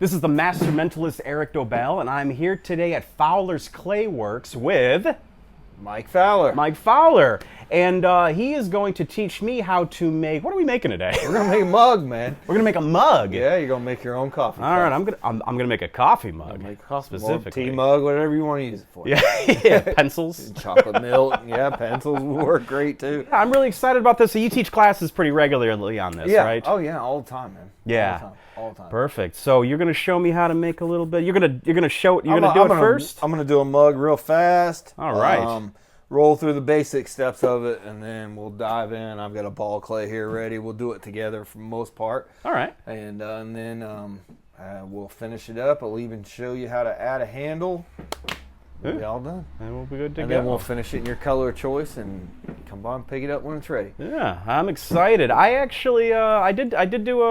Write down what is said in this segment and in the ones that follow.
This is the master mentalist Erik Dobell, and I'm here today at Fowler's Clay Works with Mike Fowler. Mike Fowler. And he is going to teach me how to make, what are we making today? We're gonna make a mug, man. We're gonna make a mug. Yeah, you're gonna make your own coffee. All right, I'm gonna make a coffee mug. Make a coffee specifically. tea mug, whatever you want to use it for. Yeah, yeah, pencils. Chocolate milk. Yeah, pencils will work great too. I'm really excited about this. So you teach classes pretty regularly on this, Yeah. right? Oh yeah, all the time, man. Yeah. All the time. Perfect. So you're gonna show me how to make a little bit. You're gonna do it first. I'm gonna do a mug real fast. All right. Roll through the basic steps of it, and then we'll dive in. I've got a ball of clay here ready. We'll do it together for the most part. All right. And then we'll finish it up. I'll even show you how to add a handle. We'll be all done. And we'll be good to And go. then we'll finish it in your color of choice and come by and pick it up when it's ready. Yeah, I'm excited. I actually, I did do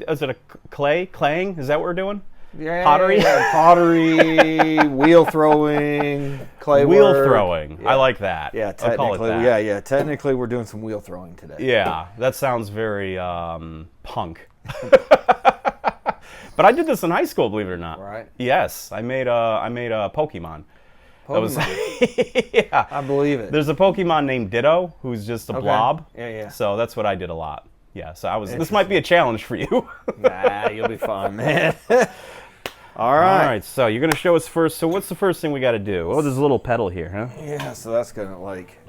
is it a claying? Is that what we're doing? Yeah, Pottery? Pottery, wheel throwing, clay Wheel work. throwing. Yeah. I like that. Yeah, I'll call it technically, that. yeah. Technically, we're doing some wheel throwing today. Yeah, that sounds very punk. But I did this in high school, believe it or not. Right. Yes, I made a Pokemon. That was, yeah. I believe it. There's a Pokemon named Ditto who's just a blob. Yeah. So that's what I did a lot. Yeah. So this might be a challenge for you. Nah, you'll be fine, man. All All right. right. So you're gonna show us first. So what's the first thing we got to do? Oh, there's a little pedal here, huh? Yeah, so that's gonna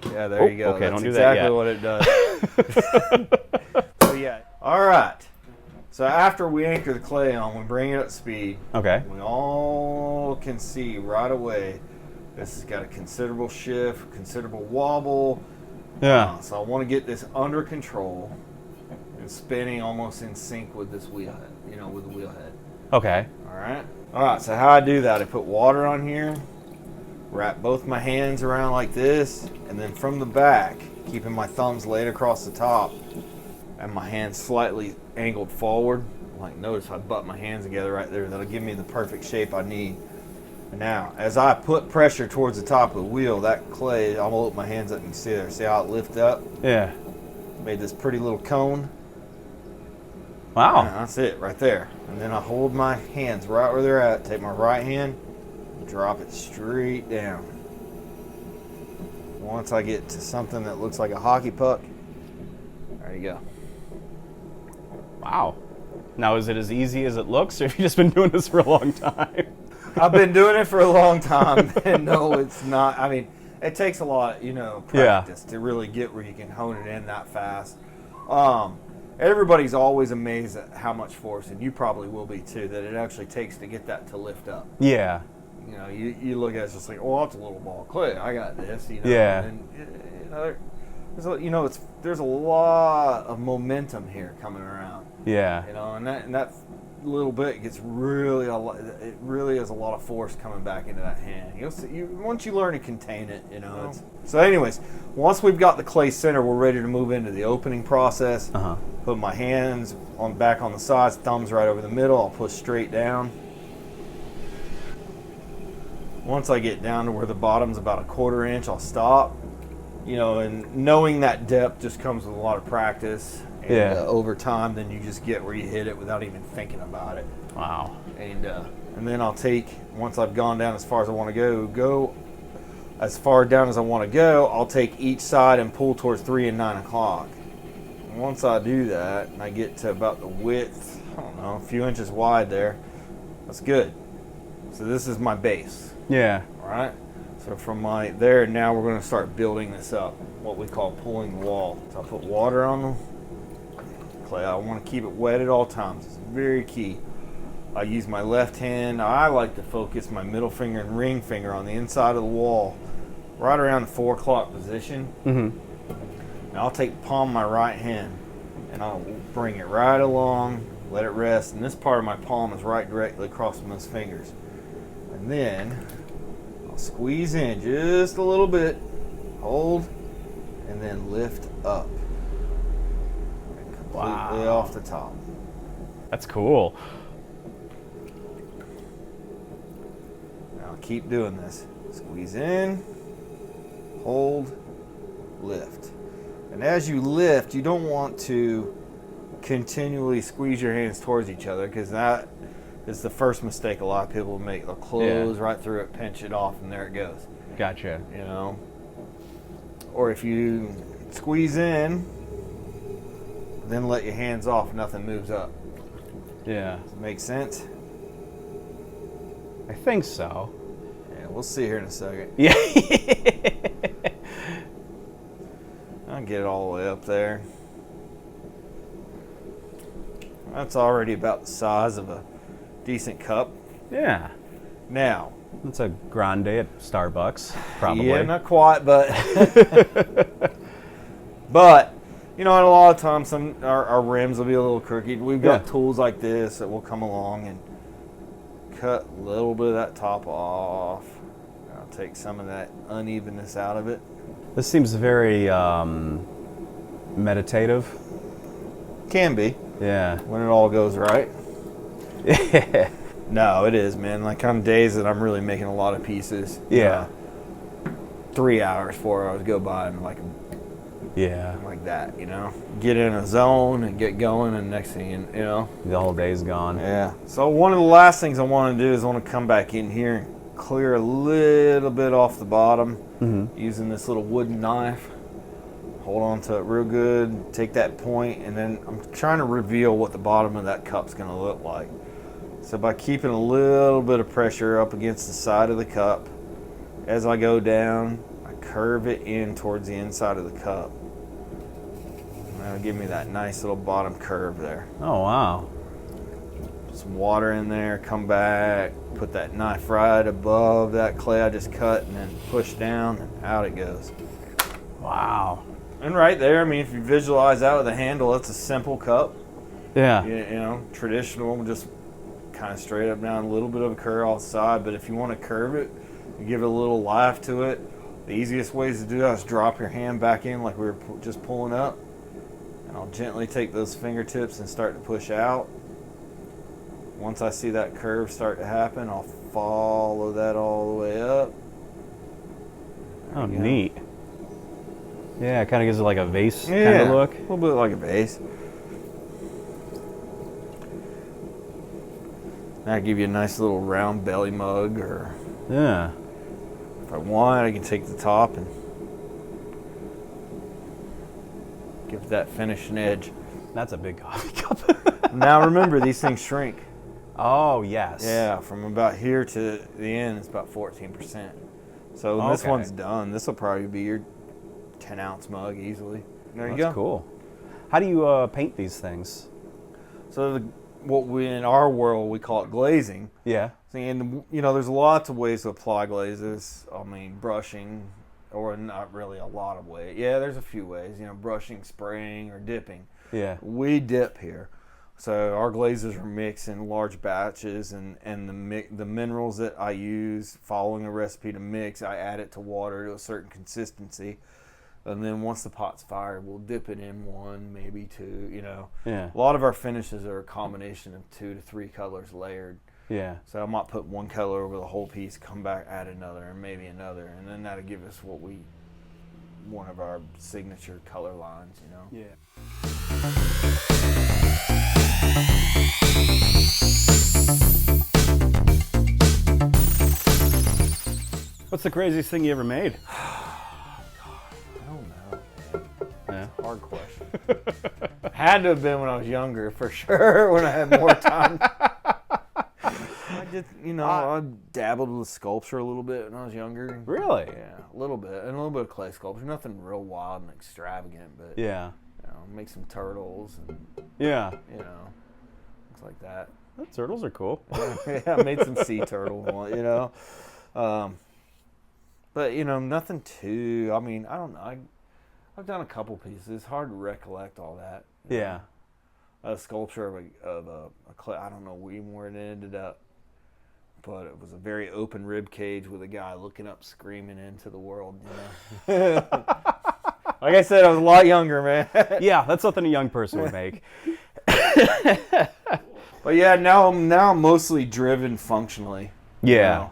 there you go. Okay, That's don't do that exactly what it does. So yeah. All right. So after we anchor the clay on, we bring it up to speed. Okay. We all can see right away this has got a considerable shift, considerable wobble. Yeah. So I want to get this under control and spinning almost in sync with this wheel head, with the wheel head. Okay. All right. All right. So how I do that, I put water on here, wrap both my hands around like this, and then from the back, keeping my thumbs laid across the top and my hands slightly angled forward. Like notice I butt my hands together right there. That'll give me the perfect shape I need. Now, as I put pressure towards the top of the wheel, that clay, I'm gonna open my hands up and see there. See how it lifts up? Yeah. Made this pretty little cone. Wow. Yeah, that's it right there. And then I hold my hands right where they're at. Take my right hand, drop it straight down. Once I get to something that looks like a hockey puck, there you go. Wow. Now, is it as easy as it looks, or have you just been doing this for a long time? I've been doing it for a long time, and no, it's not. I mean, it takes a lot, practice to really get where you can hone it in that fast. Everybody's always amazed at how much force, and you probably will be too, that it actually takes to get that to lift up. Yeah. You look at it, it's just like, oh, it's a little ball of clay. I got this, Yeah. And, there's a lot of momentum here coming around. Yeah. And that little bit gets really a lot. It really is a lot of force coming back into that hand. You'll see, once you learn to contain it, So, anyways, once we've got the clay center, we're ready to move into the opening process. Put my hands back on the sides, thumbs right over the middle. I'll push straight down. Once I get down to where the bottom's about 1/4 inch, I'll stop. And knowing that depth just comes with a lot of practice. And over time, then you just get where you hit it without even thinking about it. Wow. And then I'll take, once I've gone down as far as I want to go as far down as I want to go, I'll take each side and pull towards 3 and 9 o'clock. And once I do that, and I get to about the width, I don't know, a few inches wide there, that's good. So this is my base. Yeah. All right. So from there, now we're going to start building this up, what we call pulling the wall. So I put water on the clay. I want to keep it wet at all times. It's very key. I use my left hand. I like to focus my middle finger and ring finger on the inside of the wall, right around the 4 o'clock position. Mm-hmm. Now I'll take the palm of my right hand and I'll bring it right along, let it rest, and this part of my palm is right directly across from those fingers. And then I'll squeeze in just a little bit, hold, and then lift up. Completely off the top. That's cool. Now keep doing this. Squeeze in, hold, lift. And as you lift, you don't want to continually squeeze your hands towards each other, because that It's the first mistake a lot of people make. They'll close right through it, pinch it off, and there it goes. Gotcha. You know? Or if you squeeze in, then let your hands off, nothing moves up. Yeah. Does it make sense? I think so. Yeah, we'll see here in a second. Yeah. I'll get it all the way up there. That's already about the size of a decent cup. Yeah. Now, It's a grande at Starbucks, probably. yeah, not quite, but but you know, and a lot of times our rims will be a little crooked. We've got tools like this that will come along and cut a little bit of that top off. I'll take some of that unevenness out of it. This seems very meditative. Can be Yeah. when it all goes right. No, it is, man. Like on days that I'm really making a lot of pieces. Yeah. 3 hours, 4 hours go by and like Yeah. that, you know. Get in a zone and get going, and next thing you know. The whole day's gone. Yeah. So one of the last things I want to do is I want to come back in here and clear a little bit off the bottom using this little wooden knife. Hold on to it real good. Take that point, and then I'm trying to reveal what the bottom of that cup's going to look like. So by keeping a little bit of pressure up against the side of the cup, as I go down, I curve it in towards the inside of the cup. And that'll give me that nice little bottom curve there. Oh, wow. Put some water in there, come back, put that knife right above that clay I just cut, and then push down, and out it goes. Wow. And right there, I mean, if you visualize that with a handle, it's a simple cup. Yeah. You know, traditional, just kind of straight up down, a little bit of a curve off the side. But if you want to curve it, you give it a little life to it. The easiest ways to do that is drop your hand back in like we were just pulling up. And I'll gently take those fingertips and start to push out. Once I see that curve start to happen, I'll follow that all the way up. Oh, neat. Yeah, it kind of gives it like a vase kind Yeah, of look. a little bit like a vase. That'll give you a nice little round belly mug, or Yeah. if I want, I can take the top and give it that finishing edge. That's a big coffee cup. Now remember, these things shrink. Oh, yes. Yeah, from about here to the end, it's about 14%. So when this Okay. one's done, this will probably be your 10-ounce mug easily. There you That's go. cool. How do you paint these things? So what we in our world we call it glazing. Yeah. And you know, there's lots of ways to apply glazes. I mean, brushing, or not really a lot of ways. Yeah, there's a few ways. You know, brushing, spraying, or dipping. Yeah. We dip here. So our glazes are mixed in large batches, and the minerals that I use, following a recipe to mix, I add it to water to a certain consistency. And then once the pot's fired, we'll dip it in one, maybe two, you know. Yeah. A lot of our finishes are a combination of 2 to 3 colors layered. Yeah. So I might put one color over the whole piece, come back, add another, and maybe another. And then that'll give us one of our signature color lines, you know. Yeah. What's the craziest thing you ever made? I don't know, man. Yeah. Hard question. Had to have been when I was younger, for sure, when I had more time. I just, you know, I dabbled with sculpture a little bit when I was younger. Really? Yeah, a little bit. And a little bit of clay sculpture. Nothing real wild and extravagant, but, Yeah. you know, make some turtles and, Yeah. you know, things like that. The turtles are cool. Yeah, I made some sea turtle, you know. But, you know, nothing too, I mean, I don't know. I've done a couple pieces. It's hard to recollect all that. Yeah. A sculpture of a clay, I don't know where it ended up, but it was a very open rib cage with a guy looking up, screaming into the world, you know. Like I said, I was a lot younger, man. Yeah, that's something a young person would make. But yeah, now I'm mostly driven functionally. Yeah. You know?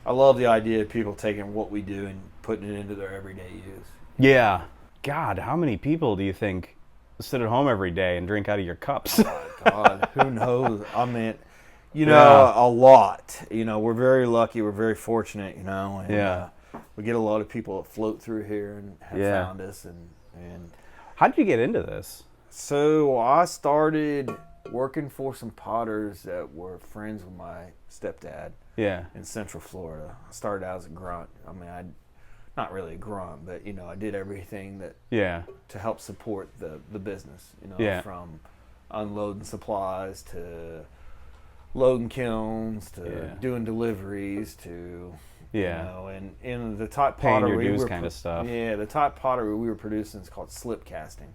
I love the idea of people taking what we do and putting it into their everyday use. Yeah. God, how many people do you think sit at home every day and drink out of your cups? Oh, God, who knows? I mean, You know, a lot. You know, we're very lucky. We're very fortunate, you know. And, we get a lot of people that float through here and have found us. And how did you get into this? So I started working for some potters that were friends with my stepdad in Central Florida. I started out as a grunt. I mean, not really a grunt, but, you know, I did everything that to help support the business, you know, from unloading supplies to loading kilns to doing deliveries to you know, and in the type pottery paying your dues kind of stuff. Yeah, the type pottery we were producing is called slip casting.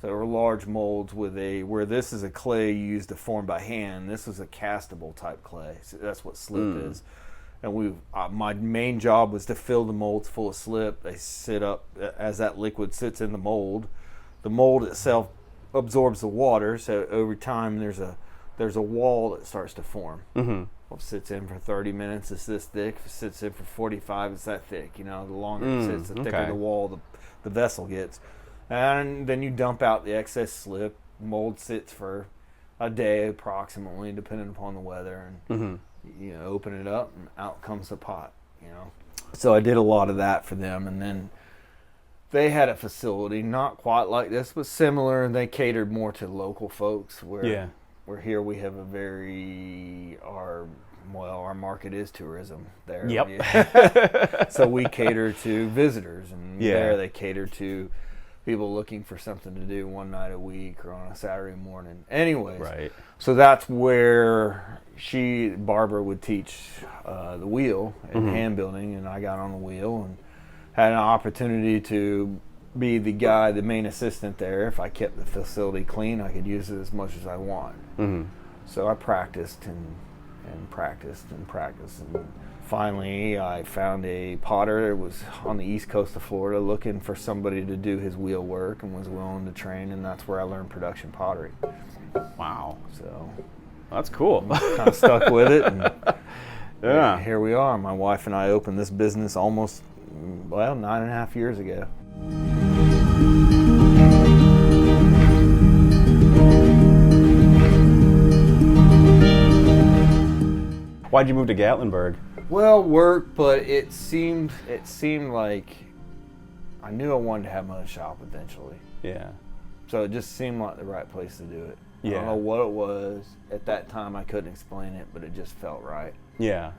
So there were large molds with where this is a clay used to form by hand. This was a castable type clay. So that's what slip is. And my main job was to fill the molds full of slip. They sit up as that liquid sits in the mold. The mold itself absorbs the water, so over time there's a wall that starts to form. Well, if it sits in for 30 minutes, it's this thick. If it sits in for 45, it's that thick. You know, the longer it sits, the thicker the wall the vessel gets. And then you dump out the excess slip. Mold sits for a day approximately, depending upon the weather. And you know, open it up, and out comes the pot. You know, so I did a lot of that for them, and then they had a facility not quite like this, but similar. And they catered more to local folks. Where here we have our market is tourism there. So we cater to visitors, and there they cater to people looking for something to do one night a week or on a Saturday morning. Anyways, so that's where Barbara would teach the wheel and hand building, and I got on the wheel and had an opportunity to be the main assistant there. If I kept the facility clean, I could use it as much as I want. So I practiced and practiced and practiced, and finally I found a potter that was on the east coast of Florida looking for somebody to do his wheel work and was willing to train, and that's where I learned production pottery. Wow. So that's cool. Kind of stuck with it, and here we are. My wife and I opened this business almost 9.5 years ago. Why'd you move to Gatlinburg? Well, work, but it seemed like I knew I wanted to have my own shop eventually. Yeah. So it just seemed like the right place to do it. I don't know what it was. At that time I couldn't explain it, but it just felt right. Yeah.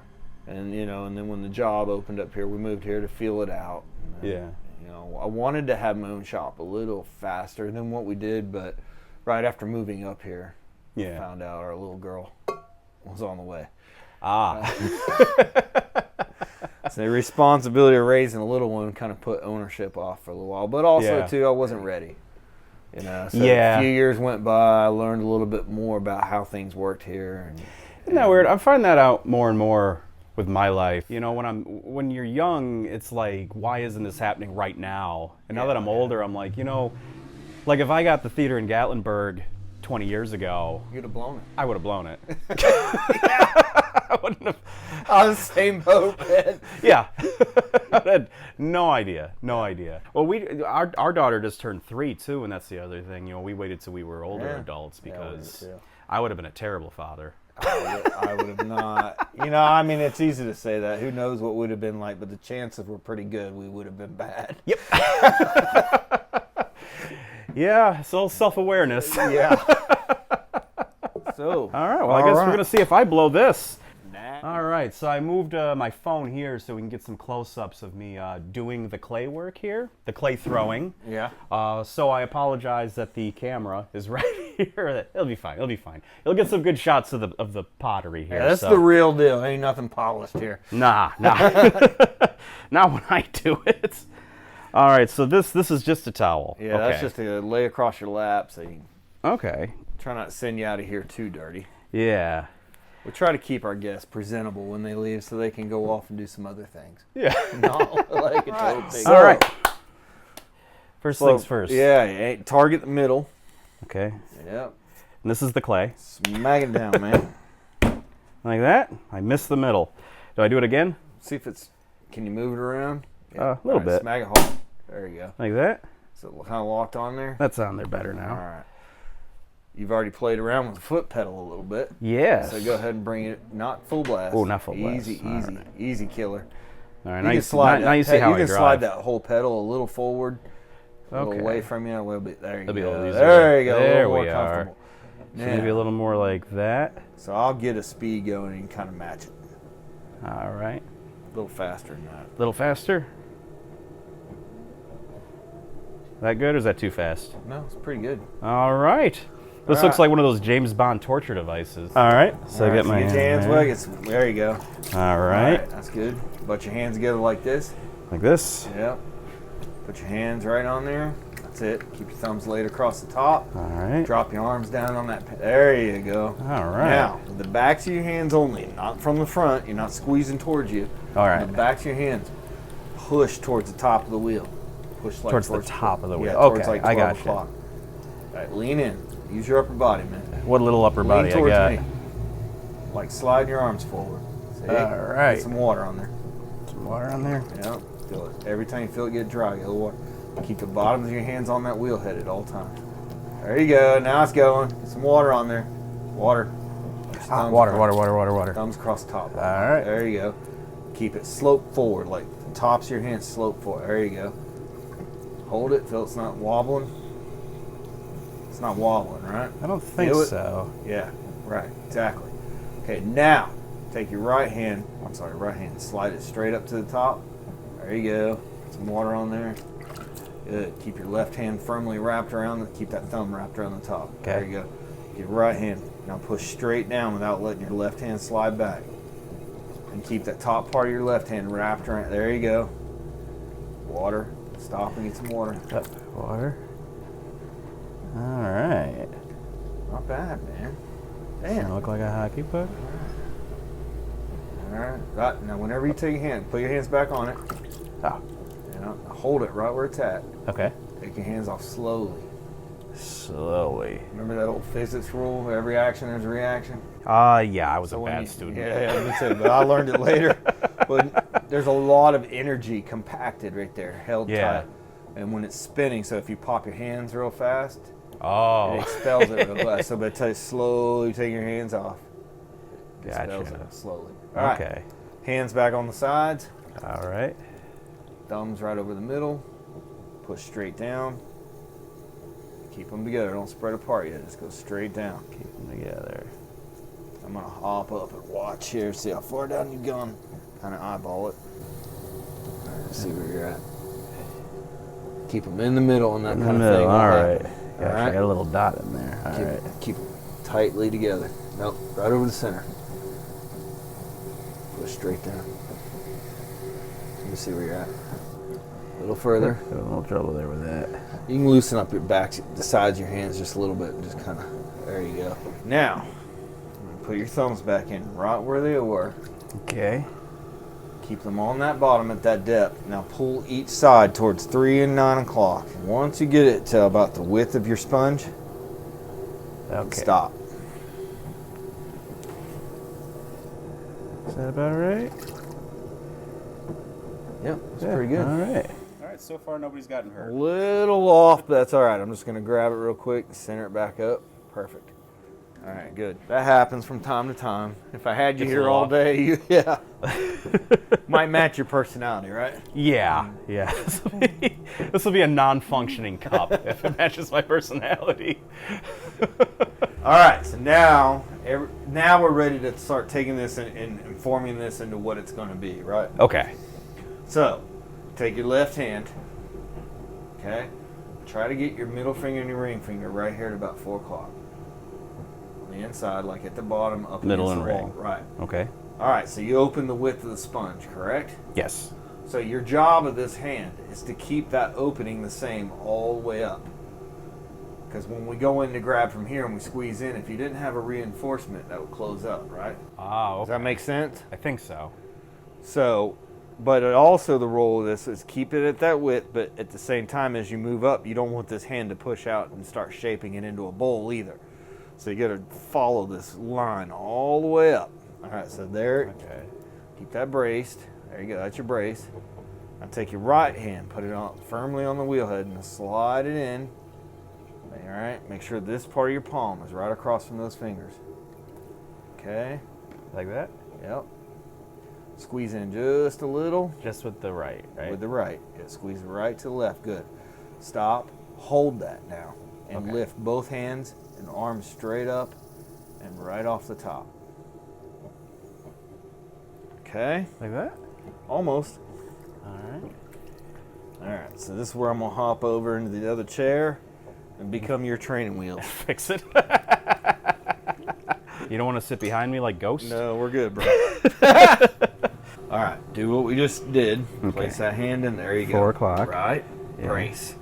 And you know, and then when the job opened up here, we moved here to feel it out. And, you know, I wanted to have my own shop a little faster than what we did, but right after moving up here, I found out our little girl was on the way. So the responsibility of raising a little one kind of put ownership off for a little while, but also too, I wasn't ready. You know, so a few years went by. I learned a little bit more about how things worked here. Isn't that weird? I'm finding that out more and more with my life. You know, when you're young, it's like, why isn't this happening right now? And now that I'm older, I'm like, you know, like if I got the theater in Gatlinburg 20 years ago, you'd have blown it. I would have blown it. I wouldn't have. On the same boat, man. Yeah. I had no idea. Well, our daughter just turned 3 too, and that's the other thing. You know, we waited till we were older adults because I would have been a terrible father. I would have not. You know, I mean, it's easy to say that. Who knows what would have been like, but the chances were pretty good we would have been bad. Yep. Yeah, it's all self-awareness. Yeah. So. All right, well, I guess we're going to see if I blow this. All right, so I moved my phone here so we can get some close-ups of me doing the clay work here, the clay throwing. Yeah. So I apologize that the camera is right here. It'll be fine. You'll get some good shots of the pottery here. Yeah, that's the real deal. Ain't nothing polished here. Nah. Not when I do it. All right, so this is just a towel. Yeah, that's just to lay across your lap so you can try not to send you out of here too dirty. Yeah. We try to keep our guests presentable when they leave so they can go off and do some other things. Yeah. Like a total pig. All right. First things first. Yeah, target the middle. Okay. Yep. And this is the clay. Smack it down, man. Like that. I missed the middle. Do I do it again? See if can you move it around? Yeah. A little bit. Smack it hard. There you go. Like that? Is it kind of locked on there? That's on there better now. All right. You've already played around with the foot pedal a little bit. Yes. So go ahead and bring it, not full blast. Oh, not full blast. Easy, All easy, right. easy killer. All right, You can slide now you see how you I can drive. slide that whole pedal a little forward, a little Okay. away from you, a little bit. There you That'll be a go. little easier. There you go. There a little more we are. comfortable. So maybe a little more like that. So I'll get a speed going and kind of match it. All right. A little faster than that. A little faster. That good or is that too fast? No, it's pretty good. All right. This All looks right. like one of those James Bond torture devices. All right. So All right, get my get your hands wet. There you go. All right. That's good. Put your hands together like this. Like this. Yep. Put your hands right on there. That's it. Keep your thumbs laid across the top. All right. Drop your arms down on that. There you go. All right. Now, with the backs of your hands only, not from the front. You're not squeezing towards you. All right. The backs of your hands. Push towards the top of the wheel. Push like Towards the top of the wheel. Yeah, towards Okay, like I 12 got you. o'clock. All right, lean in. Use your upper body, man. What little upper body Lean I towards got? me. Like slide your arms forward. See? All right. Get some water on there. Some water on there. Yeah, feel it. Every time you feel it get dry, get a little water. Keep the bottoms of your hands on that wheel head at all times. There you go. Now it's going. Get some water on there. Water. Water. Thumbs across the top. All right. There you go. Keep it slope forward, like the tops of your hands slope forward. There you go. Hold it till it's not wobbling. It's not wobbling, right? I don't think Feel it? so. Yeah, right, exactly. Okay, now take your right hand, slide it straight up to the top. There you go. Some water on there. Good. Keep your left hand firmly wrapped around keep that thumb wrapped around the top. Okay. There you go. Get your right hand. Now push straight down without letting your left hand slide back. And keep that top part of your left hand wrapped around. There you go. Water. Stop and get some water. Water. All right. Not bad, man. Doesn't Damn. look like a hockey puck. All right. Right. Now, whenever you take your hand, put your hands back on it. Oh. And hold it right where it's at. Okay. Take your hands off slowly. Slowly. Remember that old physics rule? Every action there's a reaction. Yeah, I was a when bad student. Yeah, me too. But I learned it later. But there's a lot of energy compacted right there, held tight. And when it's spinning, so if you pop your hands real fast, it expels it real fast. So by slowly take your hands off. It expels Gotcha. it slowly. All right. Okay. Hands back on the sides. All right. Thumbs right over the middle. Push straight down. Keep them together. Don't spread apart yet. Just go straight down. Keep them together. I'm going to hop up and watch here. See how far down you've gone. Kind of eyeball it. All right, see where you're at. Keep them in the middle and that kind of thing. All right. All Gosh, right. I got a little dot in there. All right. Keep them tightly together. Nope, right over the center. Push straight down. Let me see where you're at. A little further. Got a little trouble there with that. You can loosen up your backs, the sides of your hands just a little bit. Just kind of, there you go. Now, put your thumbs back in right where they were. Okay. Keep them on that bottom at that depth. Now pull each side towards 3 and 9 o'clock. Once you get it to about the width of your sponge, stop. Is that about right? Yep, that's pretty good. All right. All right, so far nobody's gotten A hurt. little off, but that's all right. I'm just going to grab it real quick and center it back up. Perfect. All right, good. That happens from time to time. If I had you Gets a here little all off. day, might match your personality, right? Yeah. This will be a non-functioning cup if it matches my personality. All right, so now we're ready to start taking this and forming this into what it's going to be, right? Okay. So, take your left hand, okay? Try to get your middle finger and your ring finger right here at about 4 o'clock. On the inside, like at the bottom, up Middle against the and wall. ring. Right. Okay. All right, so you open the width of the sponge, correct? Yes. So your job of this hand is to keep that opening the same all the way up. Because when we go in to grab from here and we squeeze in, if you didn't have a reinforcement, that would close up, right? Ah, okay. Does that make sense? I think so. So, but it also the role of this is keep it at that width, but at the same time as you move up, you don't want this hand to push out and start shaping it into a bowl either. So you got to follow this line all the way up. All right, so there, Okay. keep that braced. There you go, that's your brace. Now take your right hand, put it on firmly on the wheel head and slide it in. All right, make sure this part of your palm is right across from those fingers. Okay. Like that? Yep. Squeeze in just a little. Just with the right, right? With the right. Yeah, squeeze the right to the left. Good. Stop. Hold that now. And Okay. lift both hands and arms straight up and right off the top. Okay. Like that? Almost. All right. All right. So this is where I'm going to hop over into the other chair and become your training wheels. Fix it. You don't want to sit behind me like Ghost? No, we're good, bro. All right. Do what we just did. Okay. Place that hand in. There you go. 4 o'clock. Right. Yeah. Brace.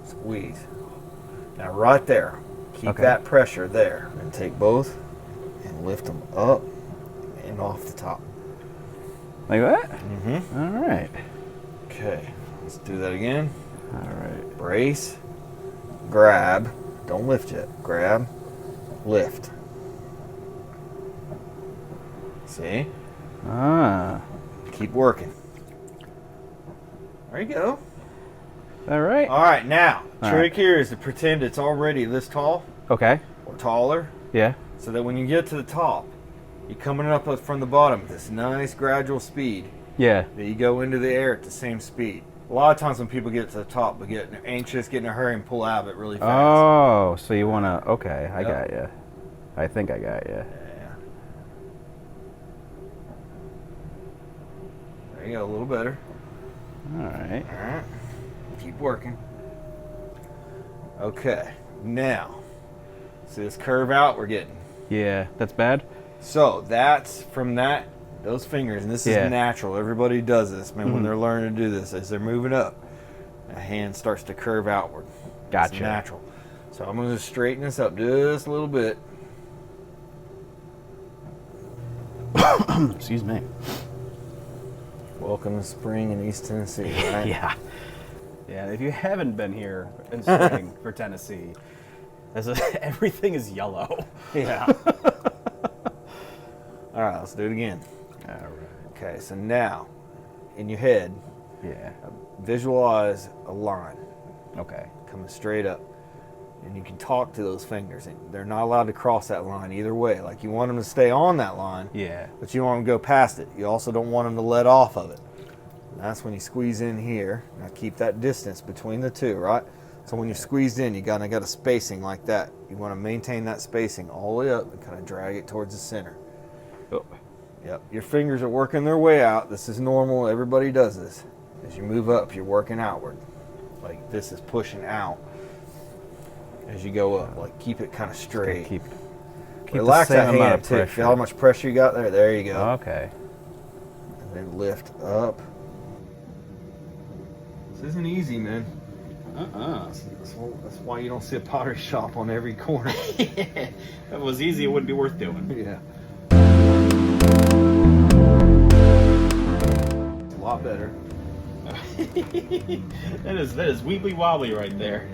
Squeeze. Now right there. Keep Okay. that pressure there. And take both and lift them up and off the top. Like that? Mm-hmm. All right. Okay. Let's do that again. All right. Brace. Grab. Don't lift yet. Grab. Lift. See? Ah. Keep working. There you go. All right. All right, now, All trick right. here is to pretend it's already this tall Okay. or taller, Yeah. so that when you get to the top, you're coming up from the bottom at this nice gradual speed Yeah. that you go into the air at the same speed. A lot of times when people get to the top, they get anxious, get in a hurry, and pull out of it really fast. Oh, so you want to... Okay, I Yep. got you. I think I got you. Yeah. There you go, a little better. All right. All right. Keep working. Okay. Now, see this curve out we're getting. Yeah, that's bad? So that's from those fingers, and this Yeah. is natural. Everybody does this, man, when Mhm. they're learning to do this. As they're moving up, the hand starts to curve outward. Gotcha. It's natural. So I'm going to straighten this up just a little bit. Excuse me. Welcome to spring in East Tennessee, right? Yeah. Yeah, if you haven't been here in spring for Tennessee, everything is yellow. Yeah. All right, let's do it again. All right. Okay, so now, in your head, Yeah. visualize a line Okay. coming straight up. And you can talk to those fingers. And they're not allowed to cross that line either way. Like, you want them to stay on that line, Yeah. but you don't want them to go past it. You also don't want them to let off of it. And that's when you squeeze in here. Now keep that distance between the two, right? So when you're squeezed in, you got a spacing like that. You want to maintain that spacing all the way up and kind of drag it towards the center. Oh. Yep, your fingers are working their way out. This is normal. Everybody does this. As you move up, you're working outward. Like this is pushing out as you go up. Like keep it kind of straight. Keep Relax the same that amount hand of too. pressure. Feel how much pressure you got there? There you go. Okay. And then lift up. This isn't easy, man. That's why you don't see a pottery shop on every corner. If it was easy, it wouldn't be worth doing. Yeah. It's a lot better. that is weebly wobbly right there.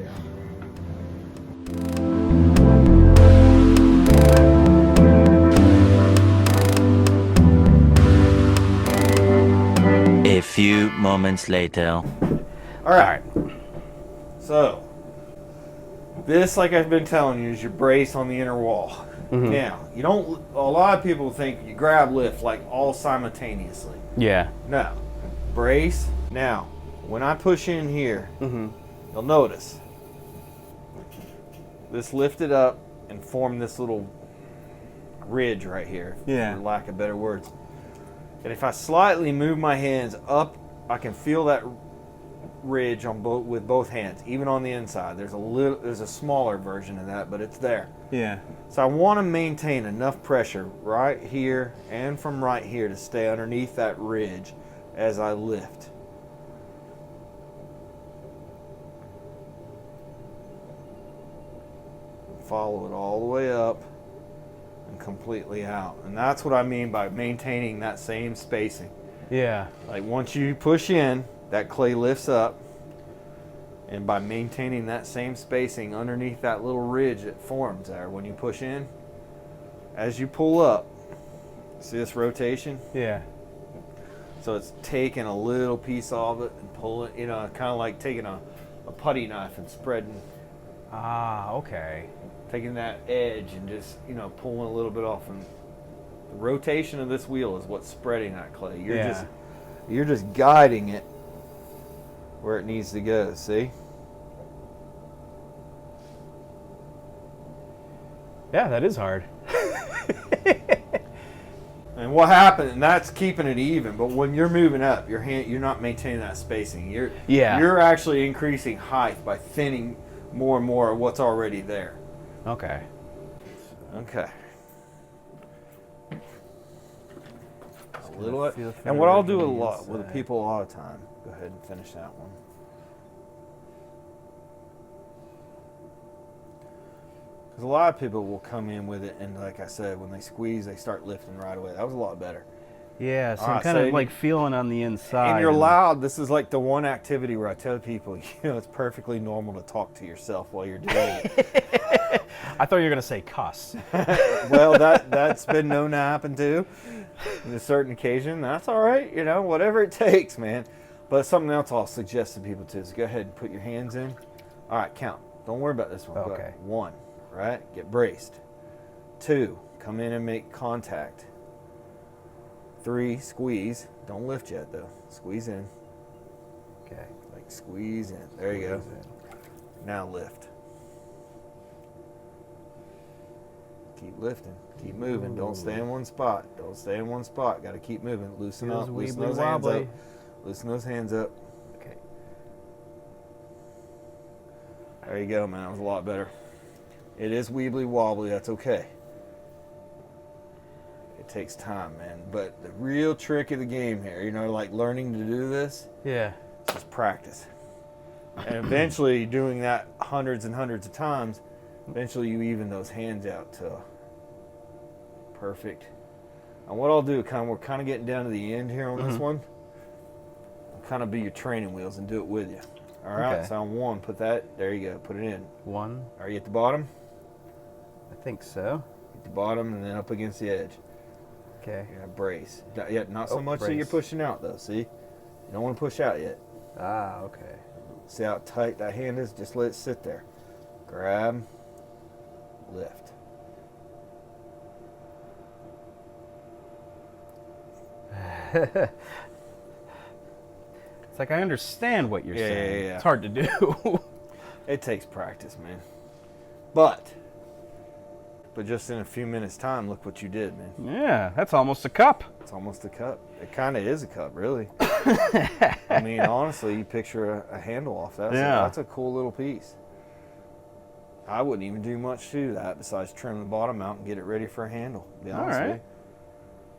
A few moments later. All right. So, this, like I've been telling you, is your brace on the inner wall. Mhm. Now, you don't. A lot of people think you grab, lift like all simultaneously. Yeah. No, brace. Now, when I push in here, Mm-hmm. you'll notice this lifted up and formed this little ridge right here. Yeah. For lack of better words. And if I slightly move my hands up, I can feel that ridge on with both hands, even on the inside. There's a smaller version of that, but it's there. Yeah. So I want to maintain enough pressure right here and from right here to stay underneath that ridge as I lift. Follow it all the way up and completely out. And that's what I mean by maintaining that same spacing. Yeah. Like once you push in, that clay lifts up, and by maintaining that same spacing underneath that little ridge that forms there when you push in, as you pull up, see this rotation? Yeah. So it's taking a little piece of it and pull it, kind of like taking a a putty knife and spreading, Ah, okay. taking that edge and just, pulling a little bit off. And the rotation of this wheel is what's spreading that clay. You're just guiding it where it needs to go, see? Yeah, that is hard. And what happened, and that's keeping it even, but when you're moving up, you're not maintaining that spacing. You're actually increasing height by thinning more and more of what's already there. Okay. Okay. A little, feel for and what I'll do a the lot with the inside. people all the time. Go ahead and finish that one. Because a lot of people will come in with it, and like I said, when they squeeze, they start lifting right away. That was a lot better. Yeah, so All I'm right, kind so of like feeling on the inside. And you're loud. This is like the one activity where I tell people, it's perfectly normal to talk to yourself while you're doing it. I thought you were going to say cuss. Well, that's been known to happen too. On a certain occasion. That's all right, whatever it takes, man. But something else I'll suggest to people too is go ahead and put your hands in. All right, count. Don't worry about this one. Go Okay. ahead. 1, right? Get braced. 2, come in and make contact. 3, squeeze. Don't lift yet though. Squeeze in. Okay. Like squeeze in. There you go. Now lift. Keep lifting. Keep moving. Don't stay in one spot. Don't stay in one spot. Got to keep moving. Loosen Feels up. Loosen weebly those hands wobbly. up. Loosen those hands up. Okay. There you go, man. That was a lot better. It is weebly wobbly. That's okay. It takes time, man. But the real trick of the game here, like learning to do this, Yeah. is just practice. And eventually, doing that hundreds and hundreds of times, eventually you even those hands out to perfect. And what I'll do, we're kind of getting down to the end here on this one. I'll kind of be your training wheels and do it with you. All right, Okay. so on 1, put that, there you go, put it in. 1. Are you at the bottom? I think so. At the bottom and then up against the edge. Okay. You're gonna brace. Not so Oh, much that you're brace. pushing out though, see? You don't want to push out yet. Ah, okay. See how tight that hand is? Just let it sit there. Grab, lift. It's like I understand what you're Yeah, saying. yeah. It's hard to do. It takes practice, man. But just in a few minutes' time, look what you did, man. Yeah, that's almost a cup. It's almost a cup. It kind of is a cup, really. I mean, honestly, you picture a handle off that. Yeah. That's a cool little piece. I wouldn't even do much to that besides trim the bottom out and get it ready for a handle, to be honest with you.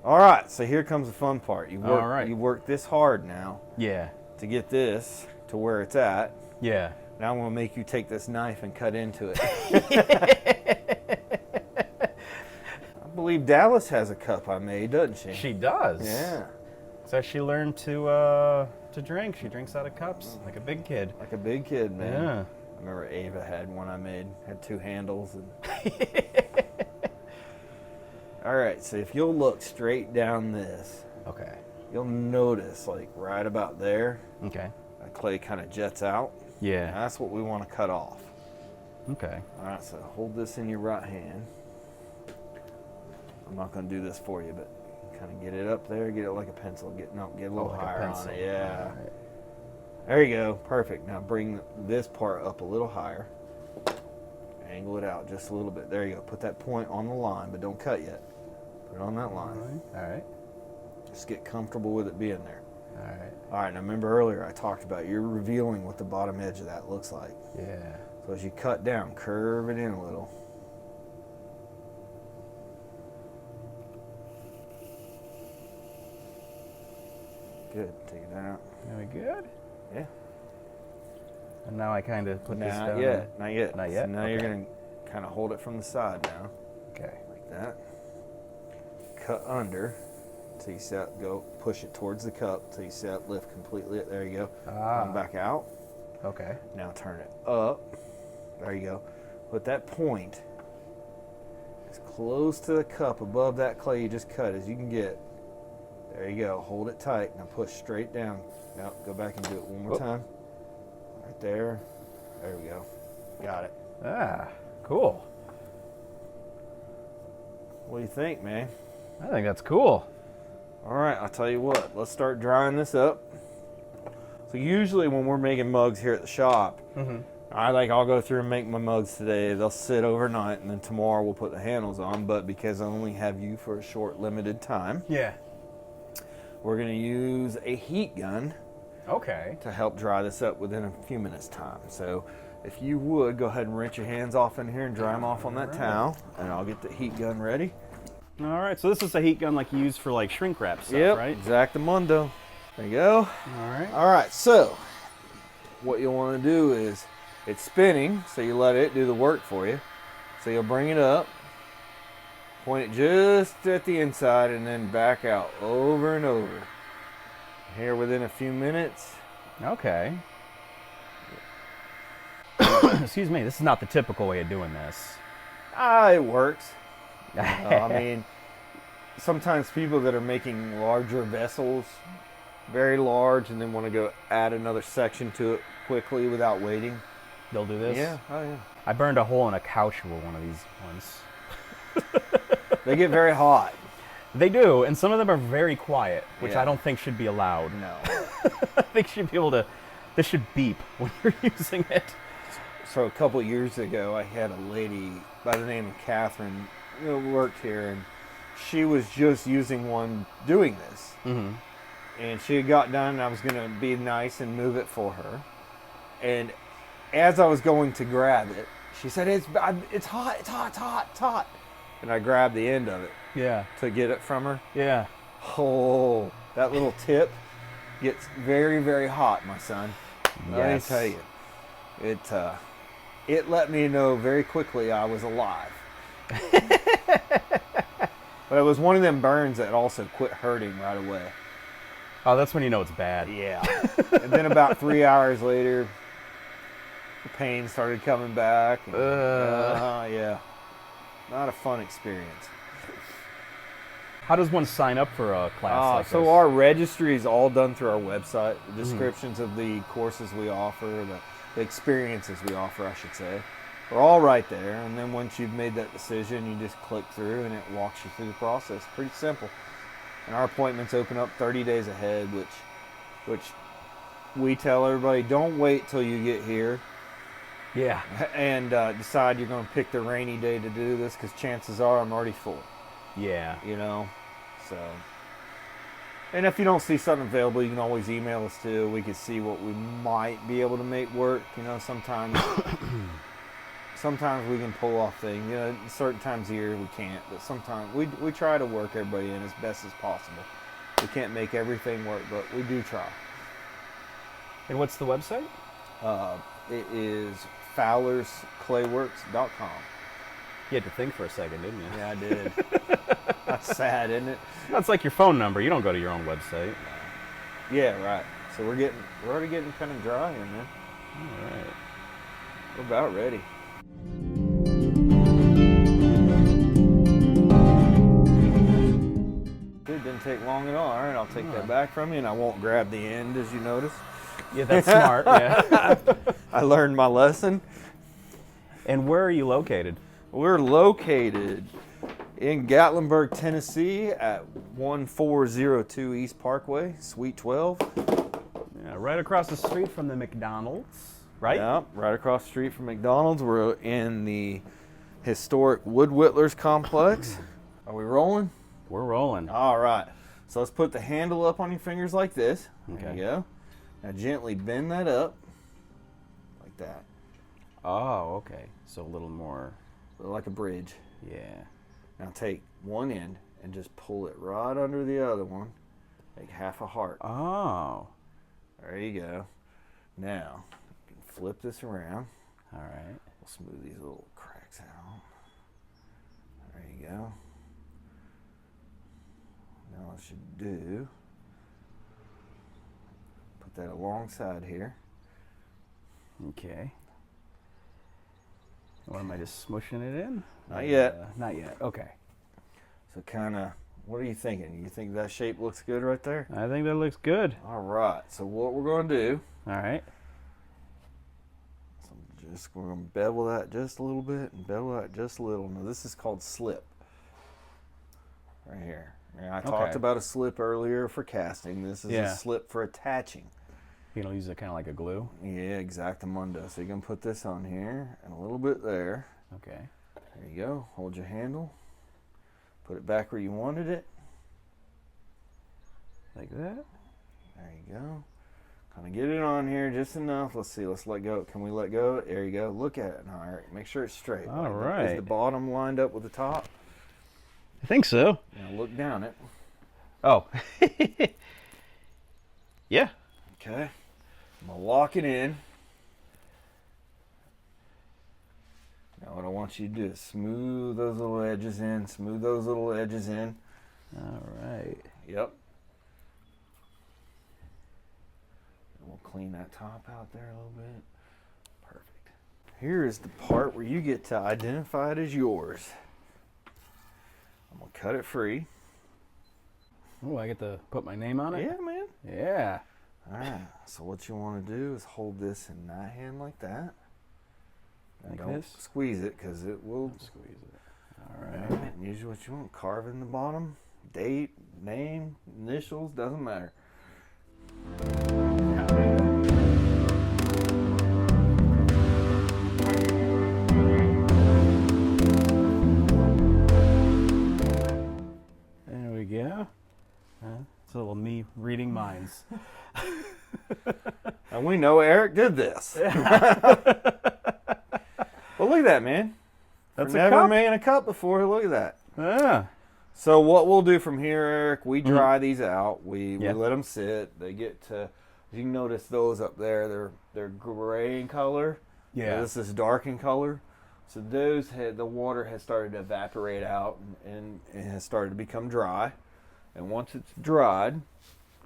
All right, so here comes the fun part. You work this hard now Yeah. to get this to where it's at. Yeah. Now I'm going to make you take this knife and cut into it. I believe Dallas has a cup I made, doesn't she? She does. Yeah. So she learned to drink. She drinks out of cups like a big kid. Like a big kid, man. Yeah. I remember Ava had one I made, had 2 handles. And all right, so if you'll look straight down this, Okay. you'll notice like right about there, Okay. that clay kind of jets out. Yeah. That's what we want to cut off. Okay. All right, so hold this in your right hand. I'm not going to do this for you, but kind of get it up there, get it like a pencil, get a little like a higher pencil. on it. Yeah. All right. There you go. Perfect. Now bring this part up a little higher. Angle it out just a little bit. There you go. Put that point on the line, but don't cut yet. Put it on that line. All right. Just get comfortable with it being there. All right. All right, now remember earlier I talked about you're revealing what the bottom edge of that looks like. Yeah. So as you cut down, curve it in a little. Good. Take it out. Are we good? Yeah. And now I kind of put this Not down. yet. Not yet. Not yet? So now you're Okay. going to kind of hold it from the side now, Okay. like that. Cut under till you see that go. Push it towards the cup till you see that lift completely. There you go. Come back out. Okay. Now turn it up. There you go. Put that point as close to the cup above that clay you just cut as you can get. There you go. Hold it tight. Now push straight down. Now go back and do it one more time. Right there. There we go. Got it. Ah, cool. What do you think, man? I think that's cool. All right, I'll tell you what. Let's start drying this up. So usually when we're making mugs here at the shop, I'll go through and make my mugs today. They'll sit overnight, and then tomorrow we'll put the handles on. But because I only have you for a short, limited time, Yeah. we're going to use a heat gun Okay. to help dry this up within a few minutes' time. So if you would, go ahead and rinse your hands off in here and dry them off on that towel, and I'll get the heat gun ready. All right, so this is a heat gun like you use for like shrink wrap stuff, Yep, right? Exactamundo. There you go. All right. All right, so what you'll want to do is, it's spinning, so you let it do the work for you. So you'll bring it up, point it just at the inside, and then back out over and over. Here within a few minutes. Okay. Excuse me, this is not the typical way of doing this. It works. I mean, sometimes people that are making larger vessels, very large, and then want to go add another section to it quickly without waiting. They'll do this? Yeah, oh yeah. I burned a hole in a couch with one of these once. They get very hot. They do, and some of them are very quiet, which Yeah. I don't think should be allowed. No. I think you should be able to, this should beep when you're using it. So a couple years ago, I had a lady by the name of Catherine who worked here, and she was just using one doing this. Mm-hmm. And she had got done, and I was going to be nice and move it for her. And as I was going to grab it, she said, it's hot, it's hot, it's hot, it's hot. And I grabbed the end of it Yeah. to get it from her. Yeah. Oh, that little tip gets very, very hot, my son. Let me Yes. tell you. It let me know very quickly I was alive. But it was one of them burns that also quit hurting right away. Oh, that's when you know it's bad. Yeah. And then about 3 hours later, the pain started coming back. And, yeah. Not a fun experience. How does one sign up for a class like So this? our registry is all done through our website. The descriptions of the courses we offer, the experiences we offer, I should say, are all right there. And then once you've made that decision, you just click through and it walks you through the process. Pretty simple. And our appointments open up 30 days ahead, which we tell everybody, don't wait till you get here Yeah. and decide you're going to pick the rainy day to do this, because chances are I'm already full. Yeah. You know, so. And if you don't see something available, you can always email us too. We can see what we might be able to make work. You know, sometimes we can pull off things. You know, certain times of year we can't, but sometimes we try to work everybody in as best as possible. We can't make everything work, but we do try. And what's the website? It is fowlersclayworks.com. You had to think for a second, didn't you? Yeah, I did. That's sad, isn't it? That's like your phone number. You don't go to your own website. Yeah, right. So we're already getting kind of dry here, man. All right. We're about ready. It didn't take long at all. All right, I'll take that back from you, and I won't grab the end, as you notice. Yeah, that's smart. Yeah. I learned my lesson. And where are you located? We're located in Gatlinburg, Tennessee at 1402 East Parkway, Suite 12. Yeah, right across the street from the McDonald's, right? Yeah, right across the street from McDonald's. We're in the historic Wood Whittlers complex. Are we rolling? We're rolling. All right. So let's put the handle up on your fingers like this. There Okay. you go. Now gently bend that up like that, Oh, okay. So a little more. like a bridge. Yeah. Now take one end and just pull it right under the other one, like half a heart. Oh. There you go. Now, you can flip this around. All right. We'll smooth these little cracks out. There you go. Now what I should do, put that alongside here. Okay. Or am I just smushing it in? Not yet. Not yet. Okay. So kind of, what are you thinking? You think that shape looks good right there? I think that looks good. All right. So what we're going to do, All right. some we're gonna bevel that just a little bit and bevel that just a little. Now this is called slip. Right here. And I talked about a slip earlier for casting. This is a slip for attaching. You know, use it kind of like a glue. Yeah, exactamundo. So you're gonna put this on here and a little bit there. Okay. There you go. Hold your handle. Put it back where you wanted it. Like that. There you go. Kind of get it on here just enough. Let's see. Let's let go. Can we let go? There you go. Look at it now, Eric. Make sure it's straight. All Is right. the bottom lined up with the top? I think so. Now look down it. Oh. Yeah. Okay. I'm going to lock it in. Now what I want you to do is smooth those little edges in. Smooth those little edges in. All right. Yep. We'll clean that top out there a little bit. Perfect. Here is the part where you get to identify it as yours. I'm going to cut it free. Oh, I get to put my name on it? Yeah, man. Yeah. All right. So what you want to do is hold this in that hand like that. Like don't this? squeeze it because it will Squeeze it. All All right. right. And usually what you want, carve in the bottom, date, name, initials, doesn't matter. There we go. It's a little me reading minds. And we know Eric did this. Well, look at that, man. That's I've a never cup? made a cup before. Look at that. Yeah. So what we'll do from here, Eric, we dry these out. We let them sit. They get to, you can notice those up there. They're gray in color. Yeah. This is dark in color. So those the water has started to evaporate out and it has started to become dry. And once it's dried,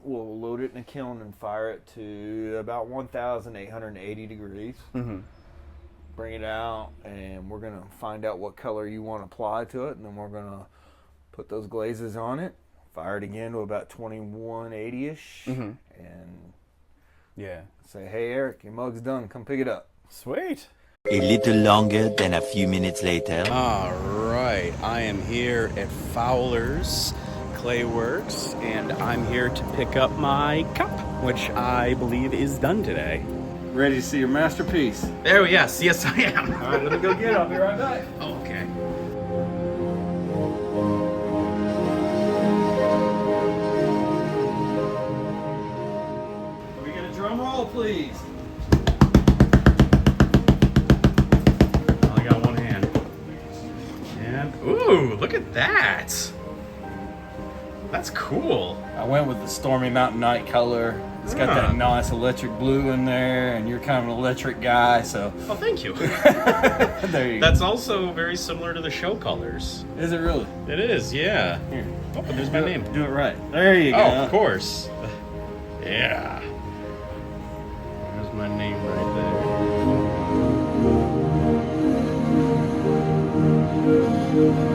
we'll load it in a kiln and fire it to about 1,880 degrees. Mm-hmm. Bring it out, and we're going to find out what color you want to apply to it, and then we're going to put those glazes on it, fire it again to about 2180-ish, and say, hey, Eric, your mug's done. Come pick it up. Sweet. A little longer than a few minutes later. All right. I am here at Fowler's Clay Works, and I'm here to pick up my cup, which I believe is done today. Ready to see your masterpiece? There, yes, I am. All right, let me go get it. I'll be right back. Oh, okay. Can we get a drum roll, please? I only got one hand. And, ooh, look at that. That's cool. I went with the Stormy Mountain Night color. It's got that nice electric blue in there, and you're kind of an electric guy, so. Oh, thank you. There you go. That's also very similar to the show colors. Is it really? It is, yeah. Here. Oh, but there's my name. Do it right. There you go. Oh, of course. Yeah. There's my name right there.